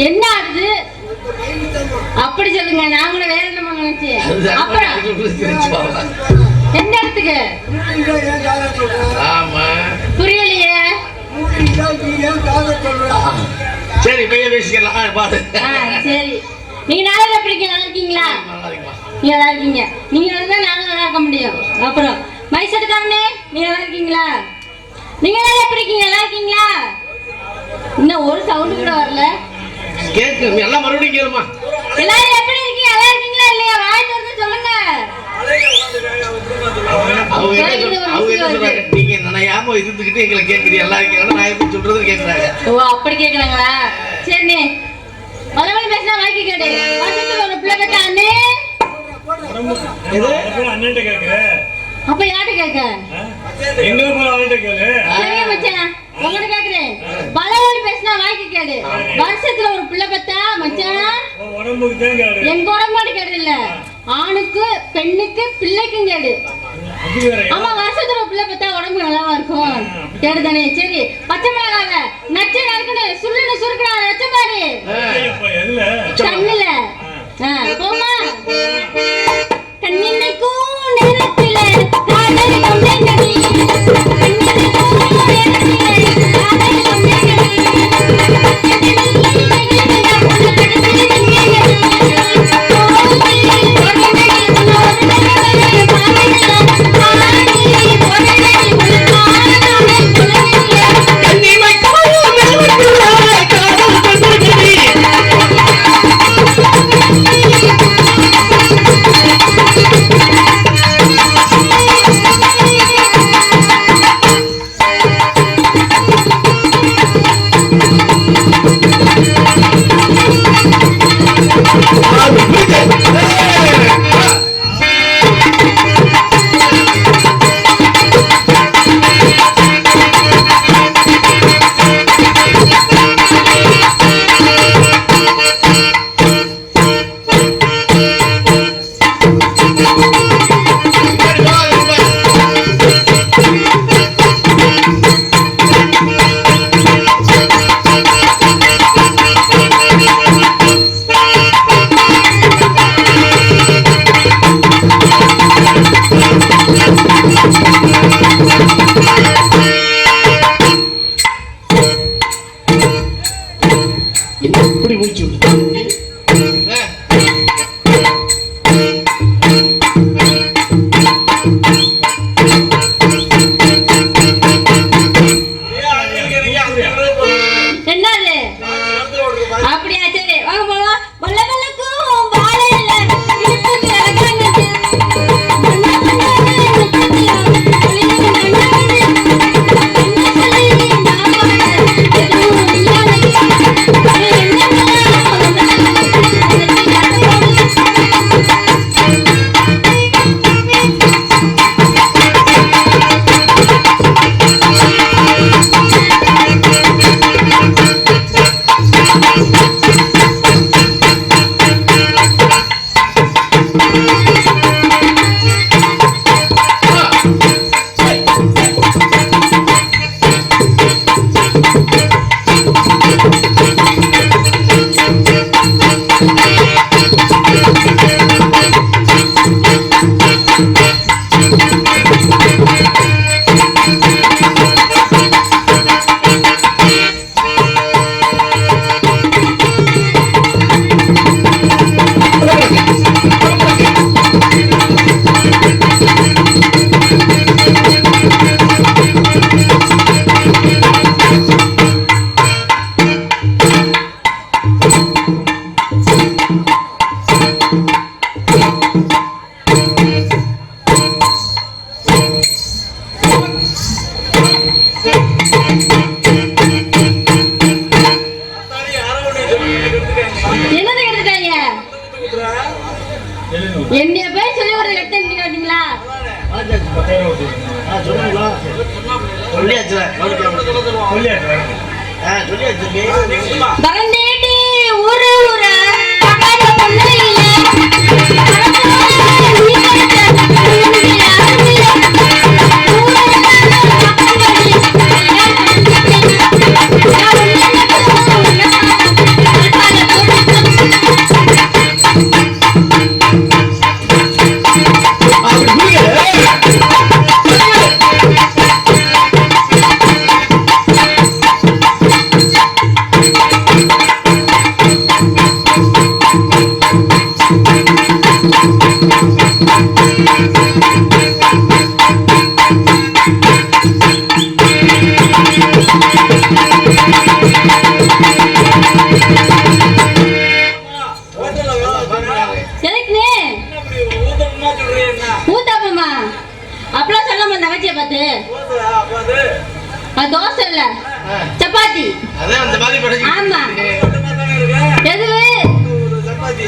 என்ன அது அப்படி சொல்லுங்க, நாங்களும் வேற என்ன நினைச்சு. அப்புறம் எந்த இடத்துக்கு புரியலையே. சரி பைய பேசிக்கலாம் பாரு. சரி நீங்க நல்லா இருக்கீங்க? நல்லா இருக்கீங்களா? நீங்க நல்லா இருக்கீங்க. நீங்க நல்லா நானும் நல்லா இருக்க முடியும். அப்புறம் மைசெட்டுக்காரனே நீங்க நல்லா இருக்கீங்களா? நீங்க நல்லா இருக்கீங்க? நல்லா இருக்கீங்களா? இன்னும் ஒரு சவுண்ட் கூட வரல. கேக்கு எல்லாம் மறுபடியும் கேளுமா. எல்லாரும் எப்படி இருக்கீங்க? நல்லா இருக்கீங்களா இல்லையா? வாய் திறந்து சொல்லுங்க. நீங்க நினையாம இருந்துகிட்டு எங்களை கேக்குறீங்க எல்லாம் இருக்கீங்க, நான் எப்படி சொல்றது கேக்குறாங்க. ஓ அப்படி கேக்குறாங்களா? சரி மலவழி பேசினா வாய்க்கு கேடு. வருஷத்துல ஒரு பிள்ளை பெற்ற அண்ணே அண்ணன்ட்ட கேக்குற, அப்ப யார்கிட்ட கேட்க? எங்க போல அவள்கிட்ட கேளு. சரிங்க மச்சான், உங்ககிட்ட கேக்குறேன். பலவழி பேசினா வாய்க்கு கேடு. வருஷத்துல ஒரு பிள்ளை பெத்தா மச்சான் உடம்புக்கு தான் கேடு. எங்க உடம்போடு கேடு இல்ல, ஆணுக்கு பெண்ணுக்கு பிள்ளைக்கும் கேடு. ஆமா வருஷத்துல ஒரு பிள்ளை பெத்தா உடம்பு நல்லாவா இருக்கும்? கேடு தானே. சரி பச்சை மிளகாவை நச்சு நறுக்குன்னு சுள்ளுன்னு சுருக்குறா நச்ச பாரு கண்ணுல. போமா கண்ணினைக்கும் நேரத்தில காதல் கொண்டேனடி, கண்ணினைக்கும் நேரத்தில காதல் கொண்டேனடி. என்னைய போய் சொல்லி ஒரு லெட்டர் எழுதி வந்தீங்களா? வரண்டேடி ஊரு ஊர பகாத பொண்ணு இல்ல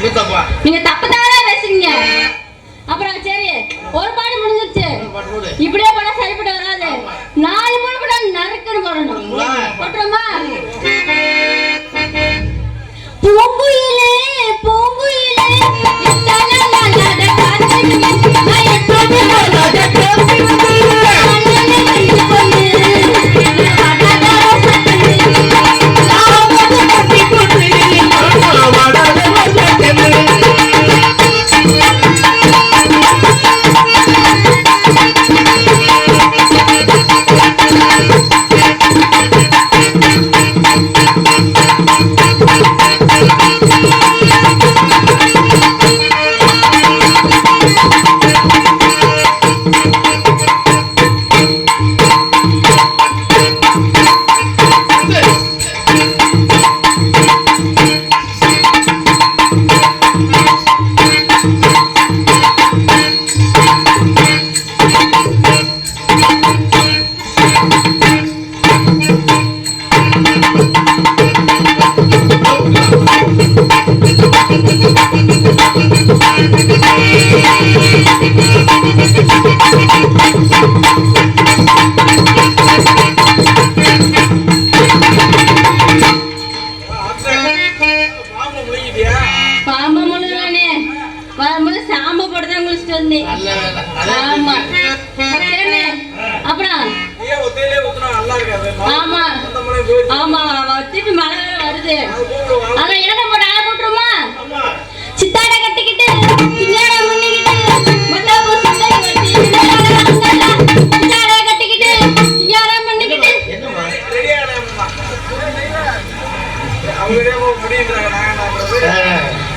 இது தப்பா நீங்க தப்பு தவறா பேசுறீங்க. அப்புறம் சரி ஒரு பாடு முடிஞ்சிருச்சு. இப்படியே போனா சரிப்பட்டு வராது. 4 மூணு கூட நறுக்குன்னு போடணும். போட்டுருமா? பூங்குயிலே பூங்குயிலே தலலலட காத்து மயக்கோடு மலட கோபி வந்து மலலே வந்து கொண்டு வடதர சத்தனி நாமது கட்டி கொண்டு வடதர சத்தனி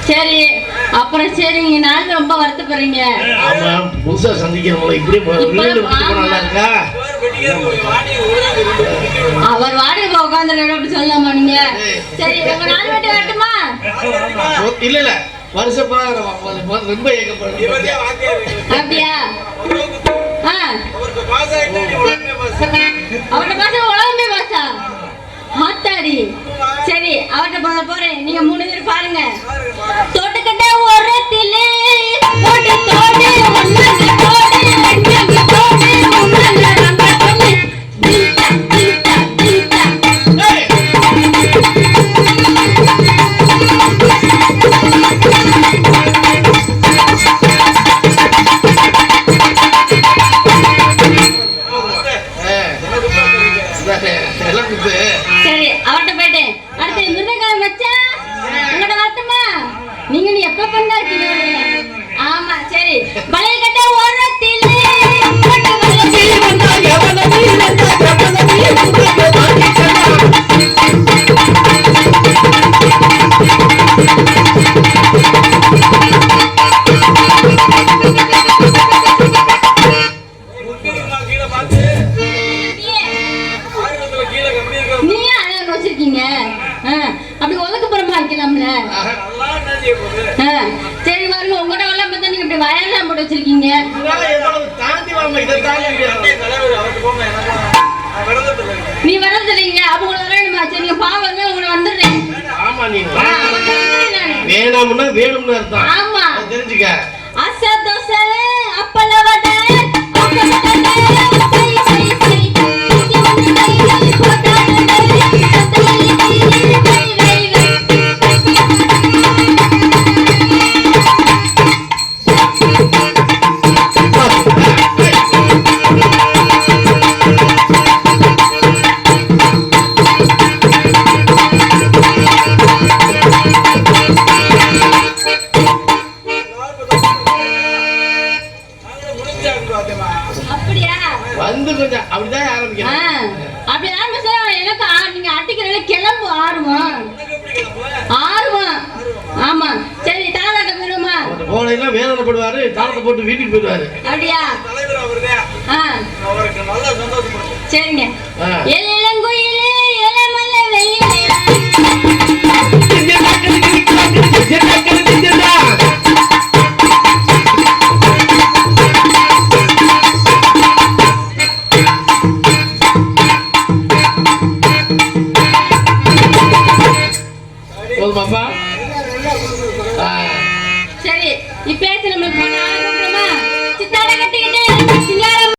சரி அப்புறம் சரி நீங்க நாளைக்கு ரொம்ப வருத்தப்படுறீங்க. ஆமா புதுசா சந்திக்கிறவங்கள இப்படி நல்லா இருக்கா? அவர் வாடகை உட்காந்து அப்படி சொல்லலாமா நீங்க? சரி உங்க 4 வாட்டி வரட்டுமா? இல்ல இல்ல வருஷப்பா ரொம்ப ஏகப்படுது. அப்படியா? அவர்கிட்ட பாச உலகமே பாசா ஆத்தாடி. சரி அவர்கிட்ட போறேன். நீங்க 3 பேர் பாருங்க. தோட்டக்கட்ட ஓரத்திலே தோடு தோடு ஒன்னங்க தோடு ரெண்டங்க தோடு மூணங்க ரங்க தோடு டிண்டா டிண்டா டிண்டா சரி அவர்கிட்ட போயிட்டேன். அடுத்து மிருதகாலம் வச்சா உங்கள்கிட்ட வரட்டுமா? நீங்க நீ எப்ப பண்ணா இருக்கீங்க? ஆமா சரி வளையல் கட்ட ஓரத்திலே அப்படி ஒதுக்குப்புறமா இருக்கலாம்ல. சரி வாருங்க. உங்கள்கிட்ட வரலாம் பார்த்தா நீங்க இப்படி வயல்லாம் போட்டு வச்சிருக்கீங்க. நீ வரது இல்லைங்க. அப்ப உங்களை வரணுமா? சரி நீங்க பாவங்க உங்களை வந்துடுறேன். வேணாம்னா வேணும்னு அர்த்தம். ஆமா தெரிஞ்சுக்க. அசா தோசை அப்பள வடை வந்து கொஞ்சம் அப்படிதான் ஆரம்பிக்கணும். அப்படி ஆரம்பிச்சா எனக்கு நீங்க அட்டிக்கிறதுல கிளம்பு ஆர்வம். ஆமா சரி தாளாட்ட போயிருமா? போனீங்கன்னா வேதனைப்படுவாரு. தாளத்தை போட்டு வீட்டுக்கு போயிடுவாரு. அப்படியா? சரிங்க. இளங்குயிலே இளமல்ல வெயிலே போதுமாப்பா? ஆ.